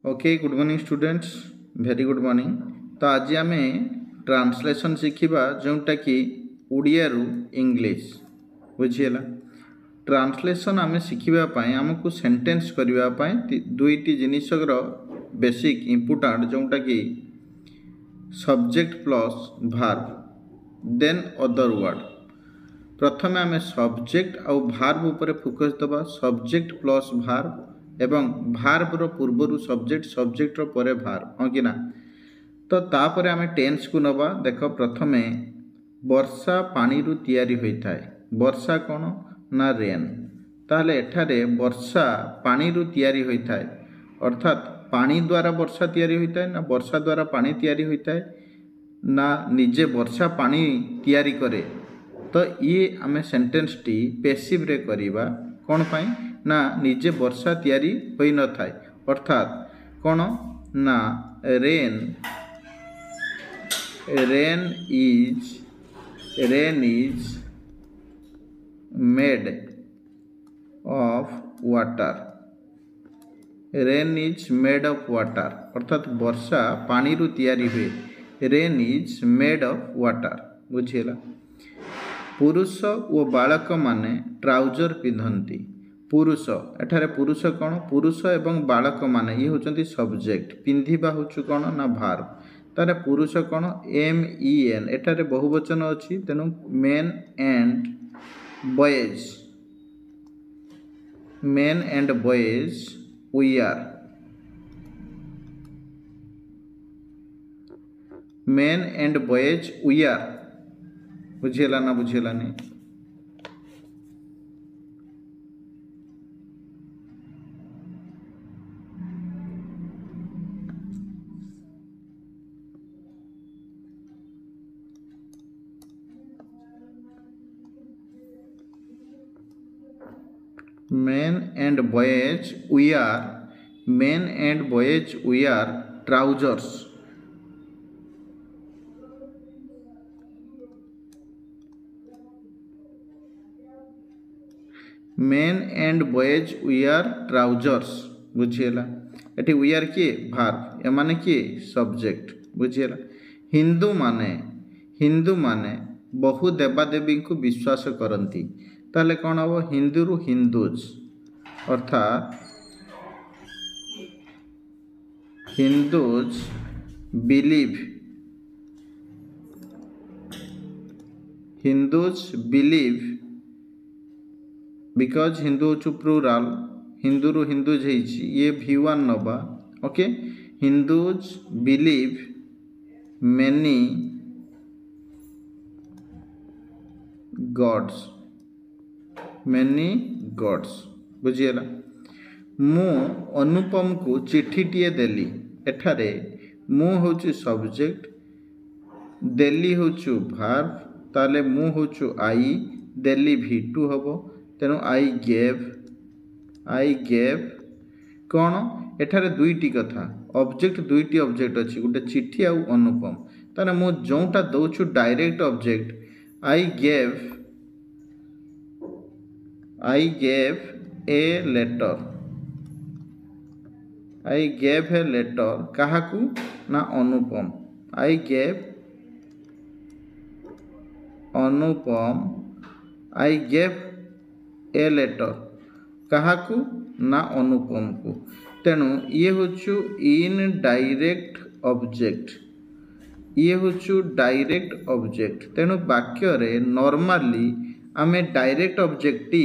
Okay good morning students very good morning. तो आज आम ट्रांसलेशन शिखा जोटा कि ओडिया रु इंग्लिश बुझीगला। ट्रांसलेशन आम शिखापी आमको सेंटेंस करने दुईटी जिनसर बेसिक इम्पोर्टाट जोटा कि subject plus verb then other word. प्रथम आम सब्जेक्ट आउ भार्ब उपर फोकस दबा। सब्जेक्ट प्लस भार्ब एवं भार्बर पूर्वर सब्जेक्ट सब्जेक्टर पर भार्ब हाँ कि ना। तो तापर आम टेन्स को नवा। देख प्रथमे वर्षा पानी रु तैयारी होता है। वर्षा कौन ना रेन। ताहले एठारे वर्षा पानी रु तैयारी होता है अर्थात पानी द्वारा वर्षा तैयारी होता है ना वर्षा द्वारा पानी तैयारी होता है ना निजे वर्षा पानी तैयारी करे। तो ये आम सेंटेंस टी पैसिव रे करिबा कौन पाई ना निजे वर्षा तैयारी होई न थाए अर्थात कौन ना rain is made of water. Rain is made of water अर्थात वर्षा पानी रु तैयारी हुए। Rain is made of water बुझीगला। पुरुष और बालक माने ट्राउजर पिंधती। पुरुष एठारे पुरुष कौन पुरुष एवं बालक माने ये होचंती सब्जेक्ट पिंधिबा होचु कौन ना भार्ब। तारे पुरुष कौन MEN एठारे बहुवचन अछि तेनु men and boys we are. Men and boys we are बुझेला ना बुझेला नहीं। Men and boys we are trousers। Men and boys we are trousers बुझीगला। एटी we are किए भार्ब ए माने किए सब्जेक्ट बुझीगला। हिंदू माने बहु देवादेवी को विश्वास करती। ताले कौन हम हिंदू रु हिंदूज अर्थात हिंदूज बिलीव बिकॉज हिंदू हूँ प्लूराल हिंदू रु हिंदूज ये V1 नवा। Okay Hindus believe many gods बुझीगला। मु अनुपम को चिट्ठीटीए देली। एठारे मु होचु सब्जेक्ट देली होचु भार्ब ताले मु होचु आई देली V2 हबो तेनु आई गेव कौन एठारे दुईटी कथा ऑब्जेक्ट दुईटी ऑब्जेक्ट अच्छी गोटे चिट्ठी आउ अनुपम ताने मु जोटा दउछु direct object I gave a letter काहाकू ना अनुपम। आई गेव ए लेटर काहाकू ना अनुपम को। तेणु ये होचु इनडायरेक्ट ऑब्जेक्ट तेणु वाक्य रे नॉर्मली आमे डायरेक्ट ऑब्जेक्ट टी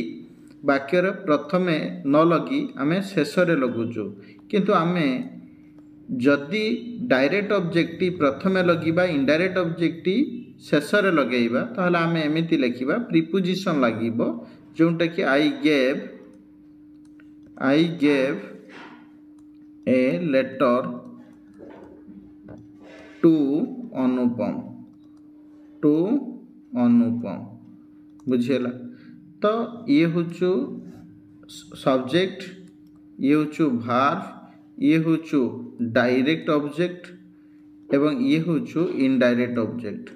वाक्यर प्रथमे न लगी आमे शेष रे लगुचु किंतु आमे जदि डायरेक्ट ऑब्जेक्ट टी प्रथमे लगिबा इनडायरेक्ट ऑब्जेक्ट टी शेष रे लगेइबा ताहले आमे एमिति लिखिबा प्रीपोजिशन लागिबो जोंटा कि I gave a letter to Anupam बुझेला। तो ये होचु सब्जेक्ट ये होचु भार्ब ये होचु डायरेक्ट ऑब्जेक्ट एवं ये होचु इनडायरेक्ट ऑब्जेक्ट।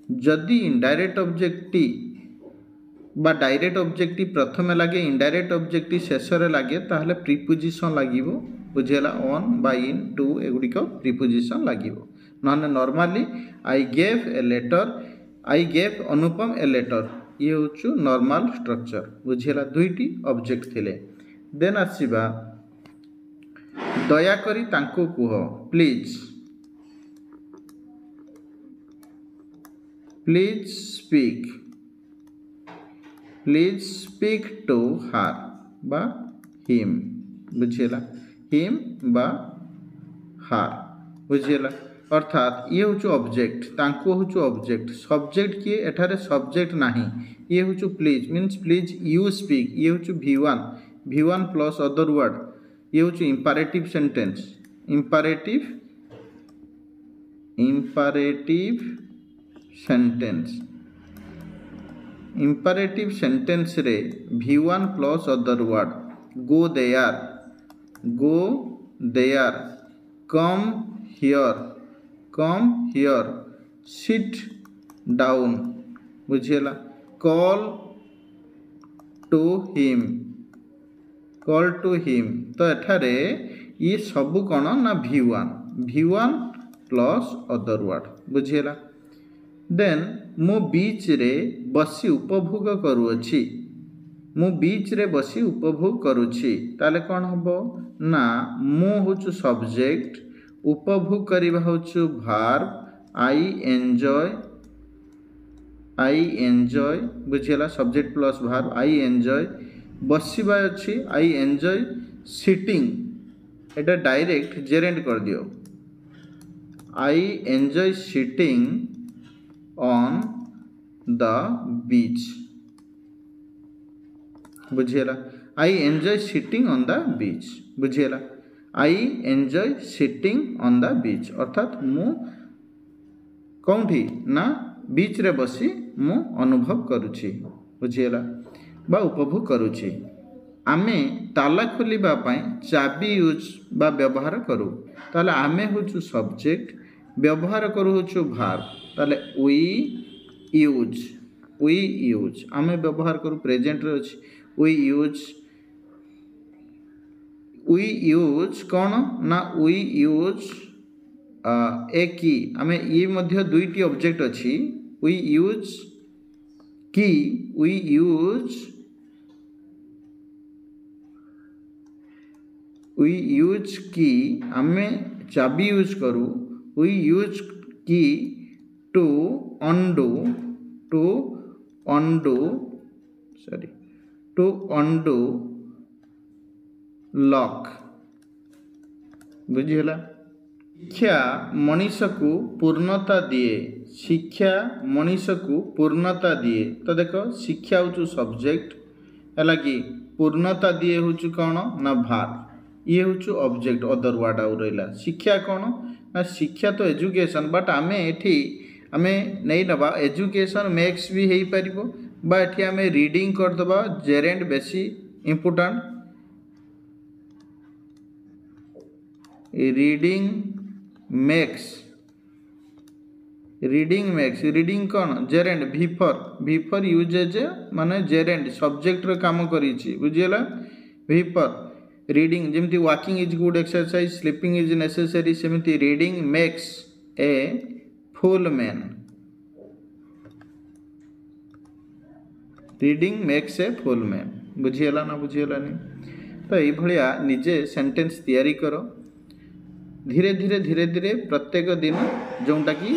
जदि इनडायरेक्ट ऑब्जेक्ट टी बा डायरेक्ट ऑब्जेक्टिव प्रथम लगे इनडायरेक्ट ऑब्जेक्टिव शेष लगे ताहले प्रिपोजिशन लगे बुझेगा ऑन बा इन टू एगुड़िक प्रिपोजिशन लगे ना normally I gave a letter I gave Anupam a letter ये हूँ नॉर्मल स्ट्रक्चर बुझेगा दुईटी ऑब्जेक्ट थिले देन आसीबा दयाकरी तांको कुह please please speak to her बा हिम बुझेगा हिम बा हर बुझेगा अर्थात ये हूँ ऑब्जेक्ट तांको हूँ ऑब्जेक्ट सब्जेक्ट किए एठारे सब्जेक्ट नहीं ये हूँ please means please you speak ये हूँ V1 प्लस अदर वर्ड ये हूँ इंपरेटिव सेंटेंस इंपरेटिव सेंटेंस रे V1 plus other word go there come here sit down बुझेला कॉल टू हिम तो एठारे ये सबू कौन ना V1 प्लस अदर वर्ड बुझेला देन मु बीच रे बसी उपभोग करुछि मु बीच रे बसी उपभोग करुछि ताले कौन हबो ना मु होचु सब्जेक्ट उपभोग करिबा होचु वर्ब आई एन्जॉय बुझेला subject plus verb I enjoy बसिबा अछि आई एन्जॉय सिटिंग एटा डायरेक्ट जेरेंट कर दियो I enjoy sitting on the beach बुझेला I enjoy sitting on the beach बुझेला I enjoy sitting on the beach अर्थात मु कौंठी ना बीच रे बसी मु अनुभव करुछि बुझेला बा उपभोग करुछि आमे ताला खोलिबा पई चाबी यूज बा व्यवहार करू ताले आमे होचु सब्जेक्ट व्यवहार करू होचु वर्ब ताले वी यूज आमे व्यवहार करू प्रेजेंट रे अछि वी यूज कौन ना वी यूज ए की आमे ये मध्य दुईटी ऑब्जेक्ट अछि वी यूज की आमे चाबी यूज करू वी यूज की टू undo लॉक बुझीगला शिक्षा मनीष को पूर्णता दिए तो देख शिक्षा हूँ सब्जेक्ट है कि पूर्णता दिए हूँ कौन ना वर्ब ये हूँ ऑब्जेक्ट अदर वर्ड आउ रहा शिक्षा कौन ना शिक्षा तो एजुकेशन बट आमे एठी आमे नहीं नबा एजुकेशन मेक्स भी हो पार बा एठी आमे रीडिंग करदबा जेरेंट बेसी इम्पोर्टेंट रीडिंग मेक्स रीडिंग कौन जेरेंट भिफर यूजेज माने जेरेंट सब्जेक्ट रे काम करिछि बुझियला भिफर रीडिंग जमती walking is good exercise sleeping is necessary सेमती reading makes a full man बुझियला ना बुझियलानी तो ये भलिया निजे सेंटेंस तैयारी करो धीरे धीरे प्रत्येक दिन जोटा कि